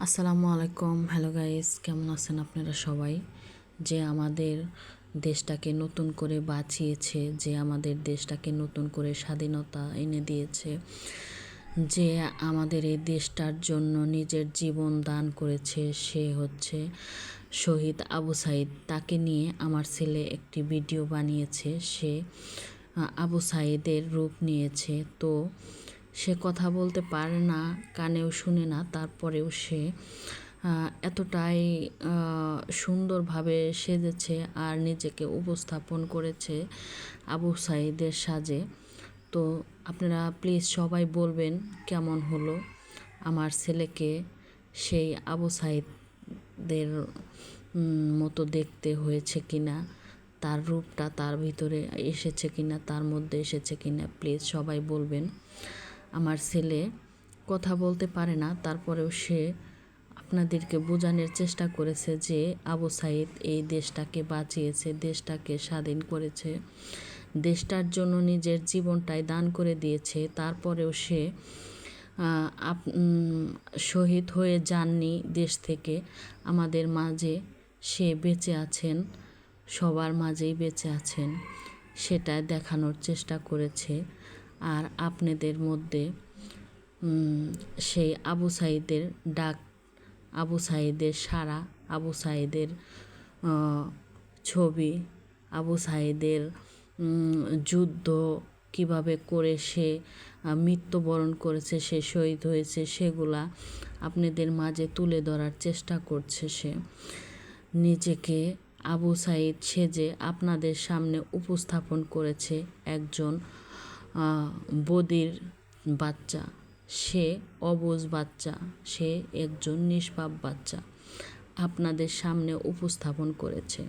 আসসালামু আলাইকুম। Hello guys, কেমন আছেন আপনারা সবাই? যে আমাদের দেশটাকে নতুন করে বাঁচিয়েছে, যে আমাদের দেশটাকে নতুন করে স্বাধীনতা এনে দিয়েছে, যে আমাদের এই দেশটার জন্য নিজের জীবন দান করেছে, সে হচ্ছে শহীদ আবু সাইদ। তাকে নিয়ে আমার ছেলে একটি ভিডিও বানিয়েছে। সে আবু সাইদের রূপ নিয়েছে। তো সে কথা বলতে পারে না, কানেও শুনে না, তারপরেও সে এতটাই সুন্দরভাবে সেজেছে আর নিজেকে উপস্থাপন করেছে আবু সাইদের সাজে। তো আপনারা প্লিজ সবাই বলবেন কেমন হলো আমার ছেলেকে সেই আবু সাইদের মতো দেখতে হয়েছে কিনা, তার রূপটা তার ভিতরে এসেছে কিনা, তার মধ্যে এসেছে কিনা, প্লিজ সবাই বলবেন। আমার ছেলে কথা বলতে পারে না, তারপরেও সে আপনাদেরকে বোঝানোর চেষ্টা করেছে যে আবু সাইদ এই দেশটাকে বাঁচিয়েছে, দেশটাকে স্বাধীন করেছে, দেশটার জন্য নিজের জীবনটাই দান করে দিয়েছে। তারপরেও সে শহীদ হয়ে যাননি দেশ থেকে, আমাদের মাঝে সে বেঁচে আছেন, সবার মাঝেই বেঁচে আছেন, সেটা দেখানোর চেষ্টা করেছে। আর আপনাদের মধ্যে সেই আবু সাইদের ডাক, আবু সাইদের সারা, আবু সাইদের ছবি, আবু সাইদের যুদ্ধ কিভাবে করে সে মৃত্যুবরণ করেছে, সে শহীদ হয়েছে, সেগুলা আপনাদের মাঝে তুলে ধরার চেষ্টা করছে। সে নিজেকে আবু সাইদ সেজে আপনাদের সামনে উপস্থাপন করেছে একজন বদির বাচ্চা, সে অবুঝ বাচ্চা, সে একজন নিষ্পাপ বাচ্চা আপনাদের সামনে উপস্থাপন করেছে।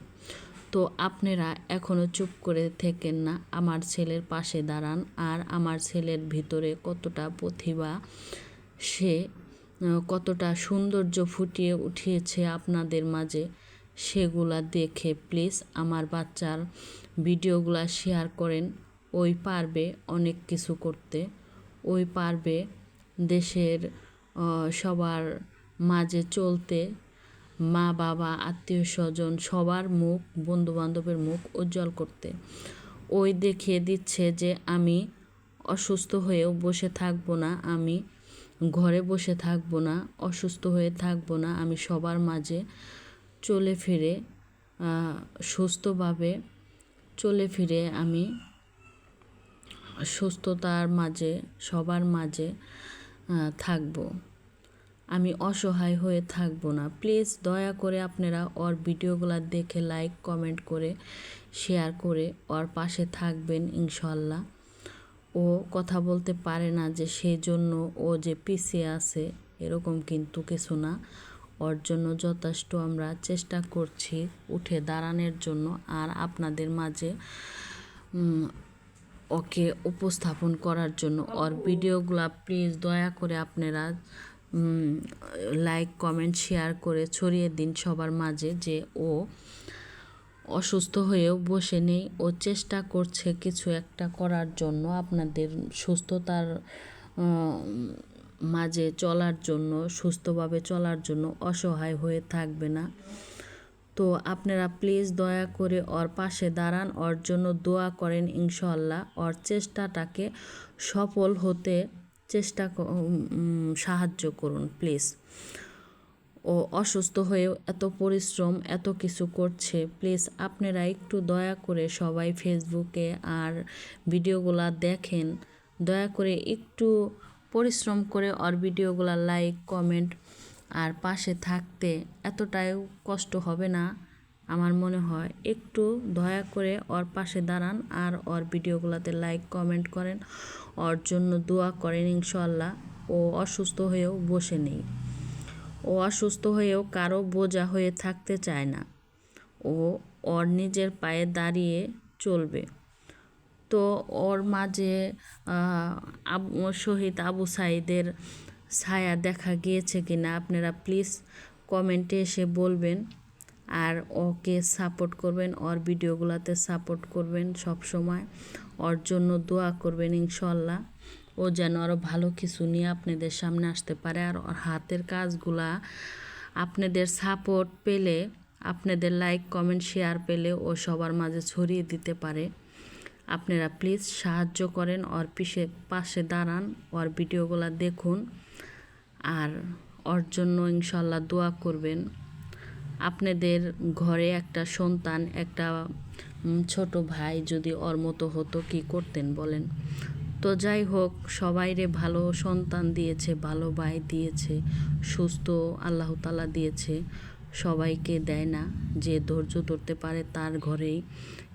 তো আপনারা এখনও চুপ করে থেকেন না, আমার ছেলের পাশে দাঁড়ান। আর আমার ছেলের ভিতরে কতটা প্রতিভা, সে কতটা সৌন্দর্য ফুটিয়ে উঠিয়েছে আপনাদের মাঝে, সেগুলা দেখে প্লিজ আমার বাচ্চার ভিডিওগুলা শেয়ার করেন। ওই পারবে অনেক কিছু করতে, ওই পারবে দেশের সবার মাঝে চলতে, মা বাবা আত্মীয় স্বজন সবার মুখ, বন্ধুবান্ধবের মুখ উজ্জ্বল করতে। ওই দেখিয়ে দিচ্ছে যে আমি অসুস্থ হয়েও বসে থাকবো না, আমি ঘরে বসে থাকবো না, অসুস্থ হয়ে থাকবো না, আমি সবার মাঝে চলে ফিরে সুস্থভাবে চলে ফিরে আমি সুস্থতার মাঝে সবার মাঝে থাকবো, আমি অসহায় হয়ে থাকবো না। প্লিজ দয়া করে আপনারা ওর ভিডিওগুলো দেখে লাইক কমেন্ট করে শেয়ার করে ওর পাশে থাকবেন ইনশাল্লাহ। ও কথা বলতে পারে না যে সেই জন্য ও যে পিছিয়ে আছে, এরকম কিন্তু কিছু না। ওর জন্য যথেষ্ট আমরা চেষ্টা করছি উঠে দাঁড়ানোর জন্য, আর আপনাদের মাঝে ওকে উপস্থাপন করার জন্য। ওর ভিডিওগুলো প্লিজ দয়া করে আপনারা লাইক কমেন্ট শেয়ার করে ছড়িয়ে দিন সবার মাঝে, যে ও অসুস্থ হয়েও বসে নেই, ও চেষ্টা করছে কিছু একটা করার জন্য, আপনাদের সুস্থতার মাঝে চলার জন্য, সুস্থভাবে চলার জন্য, অসহায় হয়ে থাকবে না। তো আপনারা প্লিজ দয়া করে ওর পাশে দাঁড়ান, ওর জন্য দোয়া করেন ইনশাল্লাহ। ওর চেষ্টাটাকে সফল হতে সাহায্য করুন প্লিজ। ও অসুস্থ হয়েও এত পরিশ্রম, এত কিছু করছে, প্লিজ আপনারা একটু দয়া করে সবাই ফেসবুকে আর ভিডিওগুলা দেখেন, দয়া করে একটু পরিশ্রম করে ওর ভিডিওগুলা লাইক কমেন্ট আর পাশে থাকতে এতটাই কষ্ট হবে না আমার মনে হয়। একটু দয়া করে ওর পাশে দাঁড়ান আর ওর ভিডিওগুলোতে লাইক কমেন্ট করেন, ওর জন্য দোয়া করেন ইনশাল্লাহ। ও অসুস্থ হয়েও বসে নেই, ও অসুস্থ হয়েও কারো বোঝা হয়ে থাকতে চায় না, ও ওর নিজের পায়ে দাঁড়িয়ে চলবে। তো ওর মাঝে শহীদ আবু সাইদের ছায়া দেখা গিয়েছে কিনা আপনারা প্লিজ কমেন্টে এসে বলবেন। আর ওকে সাপোর্ট করবেন, ওর ভিডিওগুলোতে সাপোর্ট করবেন, সব সময় ওর জন্য দোয়া করবেন ইনশাল্লাহ। ও যেন আরও ভালো কিছু নিয়ে আপনাদের সামনে আসতে পারে। আর ওর হাতের কাজগুলা আপনাদের সাপোর্ট পেলে, আপনাদের লাইক কমেন্ট শেয়ার পেলে ও সবার মাঝে ছড়িয়ে দিতে পারে। আপনারা প্লিজ সাহায্য করেন, ওর পাশে দাঁড়ান, ওর ভিডিওগুলো দেখুন আর ওর জন্য ইনশাল্লাহ দোয়া করবেন। আপনাদের ঘরে একটা সন্তান, একটা ছোট ভাই যদি ওর মতো হতো কি করতেন বলেন? তো যাই হোক, সবাইরে ভালো সন্তান দিয়েছে, ভালো ভাই দিয়েছে, সুস্থ আল্লাহ তাআলা দিয়েছে। সবাইকে দেয় না, যে ধৈর্য ধরতে পারে তার ঘরেই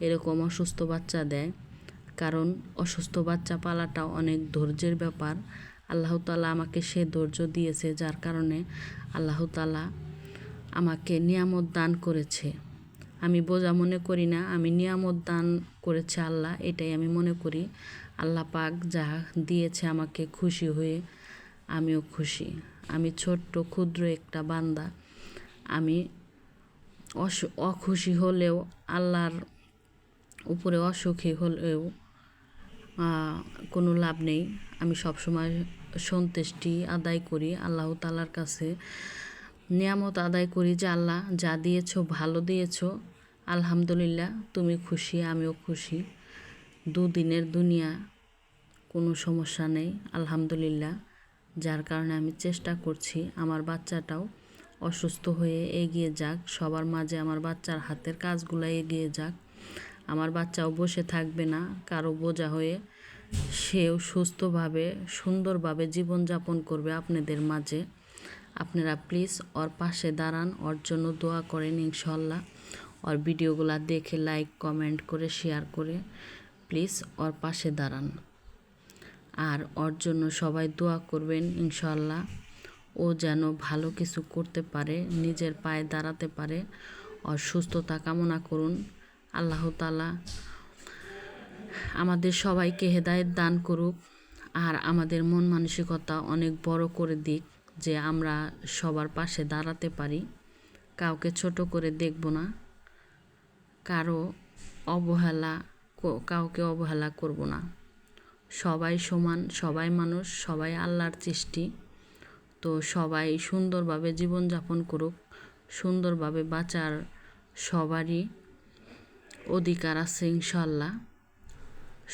এরকম অসুস্থ বাচ্চা দেয়। কারণ অসুস্থ বাচ্চা পালাটা অনেক ধৈর্যের ব্যাপার। আল্লাহ তাআলা আমাকে সে ধৈর্য দিয়েছে, যার কারণে আল্লাহ তাআলা আমাকে নিয়ামত দান করেছে। আমি বোঝা মনে করি না, আমি নিয়ামত দান করেছে আল্লাহ, এটাই আমি মনে করি। আল্লাহ পাক যা দিয়েছে আমাকে খুশি হয়ে আমিও খুশি। আমি ছোট্ট ক্ষুদ্র একটা বান্দা, আমি অখুশি হলেও, আল্লাহর উপরে অসুখী হলেও কোনো লাভ নেই। আমি সবসময় সন্তুষ্টি আদায় করি আল্লাহ তাআলার কাছে, নিয়ামত আদায় করি যে আল্লাহ যা দিয়েছো ভালো দিয়েছো, আলহামদুলিল্লাহ, তুমি খুশি আমিও খুশি। দুদিনের দুনিয়া, কোনো সমস্যা নেই, আলহামদুলিল্লাহ। যার কারণে আমি চেষ্টা করছি আমার বাচ্চাটাও অসুস্থ হয়ে এগিয়ে যাক, সবার মাঝে আমার বাচ্চার হাতের কাজগুলো এগিয়ে যাক। আমার বাচ্চাও বসে থাকবে না কারো বোঝা হয়ে, সেও সুস্থভাবে সুন্দরভাবে জীবনযাপন করবে আপনাদের মাঝে। আপনারা প্লিজ ওর পাশে দাঁড়ান, ওর জন্য দোয়া করেন ইনশাল্লাহ। ওর ভিডিওগুলো দেখে লাইক কমেন্ট করে শেয়ার করে প্লিজ ওর পাশে দাঁড়ান। আর ওর জন্য সবাই দোয়া করবেন ইনশাল্লাহ, ও যেন ভালো কিছু করতে পারে, নিজের পায়ে দাঁড়াতে পারে। ওর সুস্থতা কামনা করুন। আল্লাহ তাআলা আমাদের সবাইকে হেদায়েত দান করুক আর আমাদের মন মানসিকতা অনেক বড় করে দিক, যে আমরা সবার পাশে দাঁড়াতে পারি। কাউকে ছোট করে দেখব না, কাউকে অবহেলা করব না। সবাই সমান, সবাই মানুষ, সবাই আল্লাহর সৃষ্টি। তো সবাই সুন্দরভাবে জীবনযাপন করুক, সুন্দরভাবে বাঁচার সবারই অধিকার আছে ইনশাল্লাহ।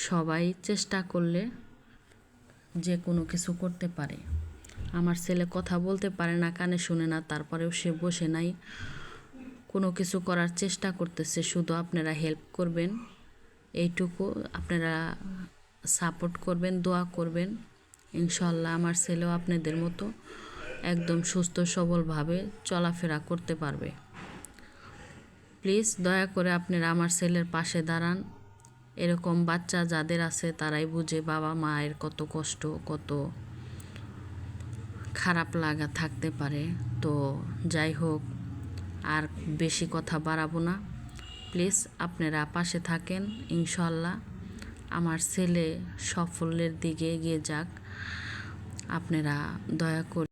সবাই চেষ্টা করলে যে কোনো কিছু করতে পারে। আমার ছেলে কথা বলতে পারে না, কানে শুনে না, তারপরেও সে বসে নাই, কোনো কিছু করার চেষ্টা করতেছে। শুধু আপনারা হেল্প করবেন, এইটুকু আপনারা সাপোর্ট করবেন, দোয়া করবেন। ইনশাল্লাহ আমার ছেলেও আপনাদের মতো একদম সুস্থ সবলভাবে চলাফেরা করতে পারবে। প্লিজ দয়া করে আপনারা আমার ছেলের পাশে দাঁড়ান। এরকম বাচ্চা যাদের আছে তারাই বুঝে বাবা মায়ের কত কষ্ট, কত খারাপ লাগা থাকতে পারে। তো যাই হোক, আর বেশি কথা বাড়াবো না। প্লিজ আপনারা পাশে থাকেন ইনশাল্লাহ। আমার ছেলে সাফল্যের দিকে এগিয়ে যাক, আপনারা দয়া করে